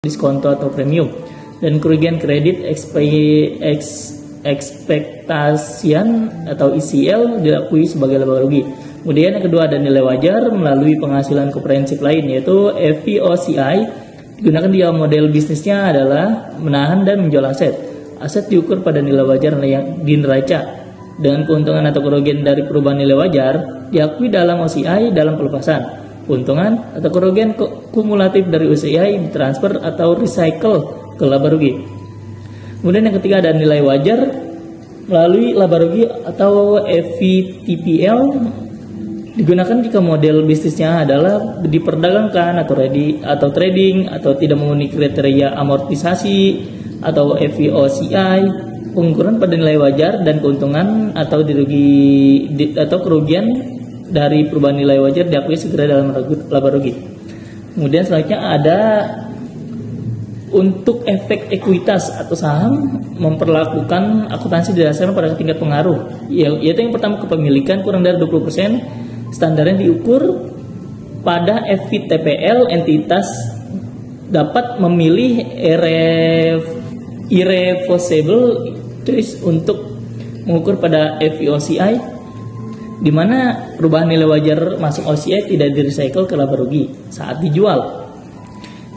diskonto atau premium, dan kerugian kredit ekspektasian atau ECL diakui sebagai laba rugi. Kemudian yang kedua ada nilai wajar melalui penghasilan komprehensif lain, yaitu FVOCI. Digunakan dia model bisnisnya adalah menahan dan menjual aset. Aset diukur pada nilai wajar yang di neraca. Dengan keuntungan atau kerugian dari perubahan nilai wajar diakui dalam OCI dalam pelepasan. Keuntungan atau kerugian kumulatif dari OCI ditransfer atau recycle ke laba rugi. Kemudian yang ketiga ada nilai wajar melalui laba rugi atau FVTPL. Digunakan jika model bisnisnya adalah diperdagangkan atau trading atau tidak memenuhi kriteria amortisasi atau FVOCI. Pengukuran pada nilai wajar dan keuntungan atau kerugian dari perubahan nilai wajar diakui segera dalam laba rugi. Kemudian selanjutnya ada untuk efek ekuitas atau saham, memperlakukan akuntansi didasarkan pada tingkat pengaruh, yaitu yang pertama kepemilikan kurang dari 20%. Standarnya diukur pada FVTPL. Entitas dapat memilih irreversible choice untuk mengukur pada FVOCI, di mana perubahan nilai wajar masuk OCI tidak di-recycle ke laba rugi saat dijual.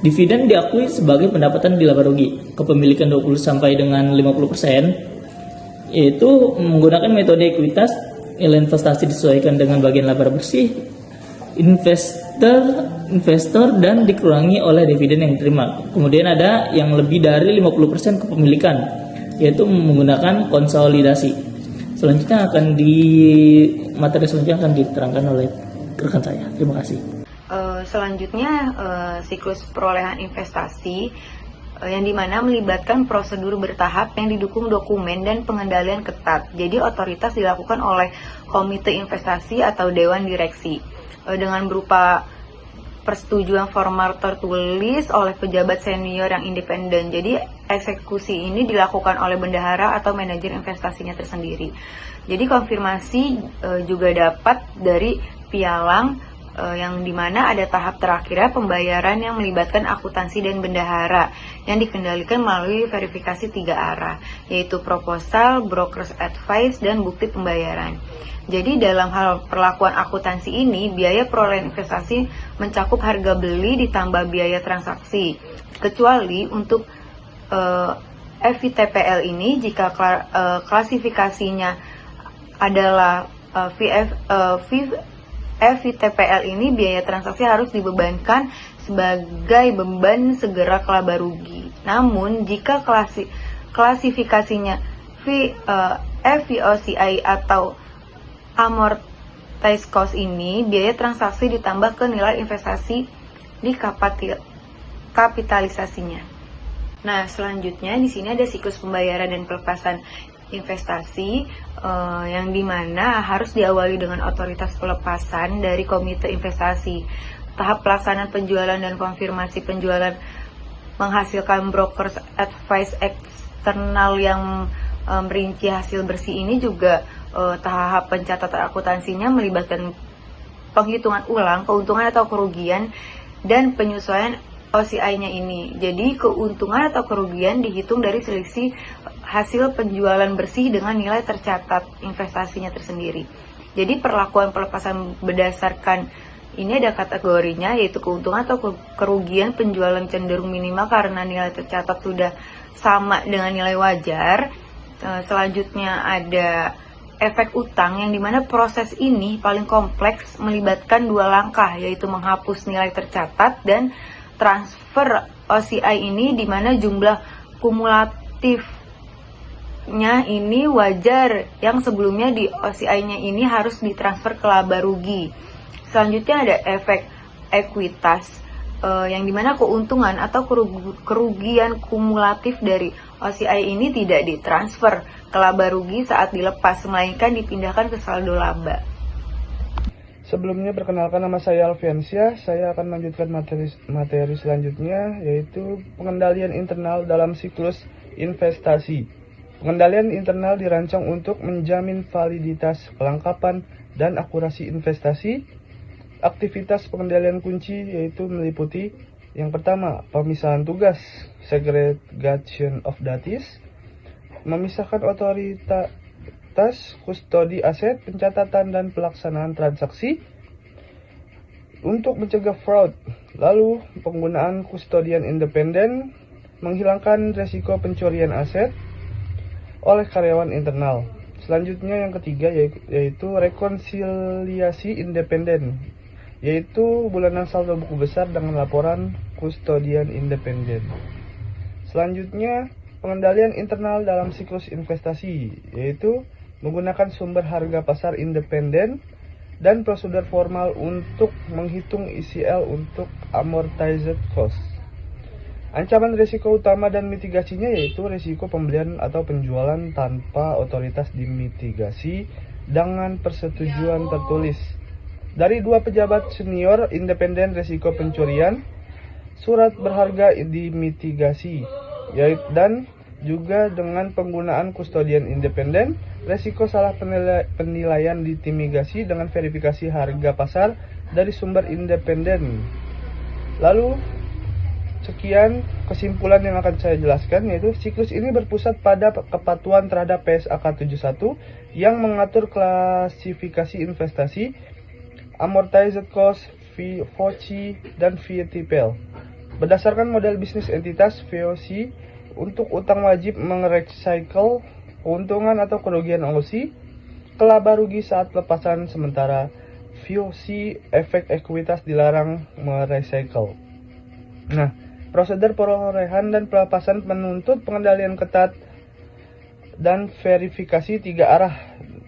Dividen diakui sebagai pendapatan di laba rugi. Kepemilikan 20 sampai dengan 50%, yaitu menggunakan metode ekuitas. Nilai investasi disesuaikan dengan bagian laba bersih investor dan dikurangi oleh dividen yang diterima. Kemudian ada yang lebih dari 50% kepemilikan, yaitu menggunakan konsolidasi. Selanjutnya materi selanjutnya akan diterangkan oleh rekan saya. Terima kasih. Selanjutnya siklus perolehan investasi yang dimana melibatkan prosedur bertahap yang didukung dokumen dan pengendalian ketat. Jadi otoritas dilakukan oleh komite investasi atau dewan direksi dengan berupa persetujuan formal tertulis oleh pejabat senior yang independen. Jadi eksekusi ini dilakukan oleh bendahara atau manajer investasinya tersendiri. Jadi konfirmasi juga dapat dari pialang yang dimana ada tahap terakhirnya pembayaran yang melibatkan akuntansi dan bendahara yang dikendalikan melalui verifikasi 3 arah, yaitu proposal, broker's advice, dan bukti pembayaran. Jadi dalam hal perlakuan akuntansi ini, biaya perolehan investasi mencakup harga beli ditambah biaya transaksi, kecuali untuk FVTPL ini jika klasifikasinya adalah FVTPL ini biaya transaksi harus dibebankan sebagai beban segera ke laba rugi. Namun jika klasifikasinya FVOCI atau amortized cost ini, biaya transaksi ditambah ke nilai investasi di kapitalisasinya. Nah, selanjutnya di sini ada siklus pembayaran dan pelepasan investasi yang dimana harus diawali dengan otoritas pelepasan dari komite investasi. Tahap pelaksanaan penjualan dan konfirmasi penjualan menghasilkan brokers advice eksternal yang merinci hasil bersih ini juga tahap pencatatan akuntansinya melibatkan penghitungan ulang keuntungan atau kerugian dan penyesuaian OCI-nya ini. Jadi keuntungan atau kerugian dihitung dari selisih hasil penjualan bersih dengan nilai tercatat investasinya tersendiri. Jadi perlakuan pelepasan berdasarkan ini ada kategorinya, yaitu keuntungan atau kerugian penjualan cenderung minimal karena nilai tercatat sudah sama dengan nilai wajar. Selanjutnya ada efek utang yang dimana proses ini paling kompleks melibatkan 2 langkah, yaitu menghapus nilai tercatat dan transfer OCI ini di mana jumlah kumulatifnya ini wajar yang sebelumnya di OCI-nya ini harus ditransfer ke laba rugi. Selanjutnya ada efek ekuitas yang dimana keuntungan atau kerugian kumulatif dari OCI ini tidak ditransfer ke laba rugi saat dilepas, melainkan dipindahkan ke saldo laba. Sebelumnya perkenalkan, nama saya Alfiansyah. Saya akan melanjutkan materi selanjutnya, yaitu pengendalian internal dalam siklus investasi. Pengendalian internal dirancang untuk menjamin validitas, kelengkapan, dan akurasi investasi. Aktivitas pengendalian kunci yaitu meliputi Yang pertama, pemisahan tugas, segregation of duties, memisahkan otoritas kustodi aset, pencatatan dan pelaksanaan transaksi untuk mencegah fraud. Lalu, penggunaan kustodian independen, menghilangkan resiko pencurian aset oleh karyawan internal. Selanjutnya yang ketiga yaitu rekonsiliasi independen, yaitu bulanan saldo buku besar dengan laporan kustodian independen. Selanjutnya, pengendalian internal dalam siklus investasi, yaitu menggunakan sumber harga pasar independen dan prosedur formal untuk menghitung ECL untuk amortized cost. Ancaman risiko utama dan mitigasinya yaitu risiko pembelian atau penjualan tanpa otoritas dimitigasi dengan persetujuan tertulis dari dua pejabat senior independen risiko pencurian, surat berharga dimitigasi, dan juga dengan penggunaan kustodian independen, risiko salah penilaian ditimigasi dengan verifikasi harga pasar dari sumber independen. Lalu, sekian kesimpulan yang akan saya jelaskan, yaitu siklus ini berpusat pada kepatuhan terhadap PSAK 71 yang mengatur klasifikasi investasi, amortized cost, VOC, dan VTPL. Berdasarkan model bisnis entitas VOC, untuk utang wajib merecycle keuntungan atau kerugian OC, kelaba rugi saat pelepasan, sementara VOC efek ekuitas dilarang merecycle. Nah, prosedur perolehan dan pelepasan menuntut pengendalian ketat dan verifikasi 3 arah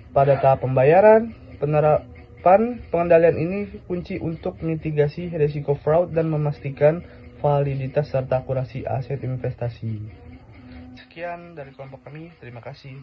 pada tahap pembayaran. Penerapan pengendalian ini kunci untuk mitigasi risiko fraud dan memastikan validitas serta akurasi aset investasi. Sekian dari kelompok kami, terima kasih.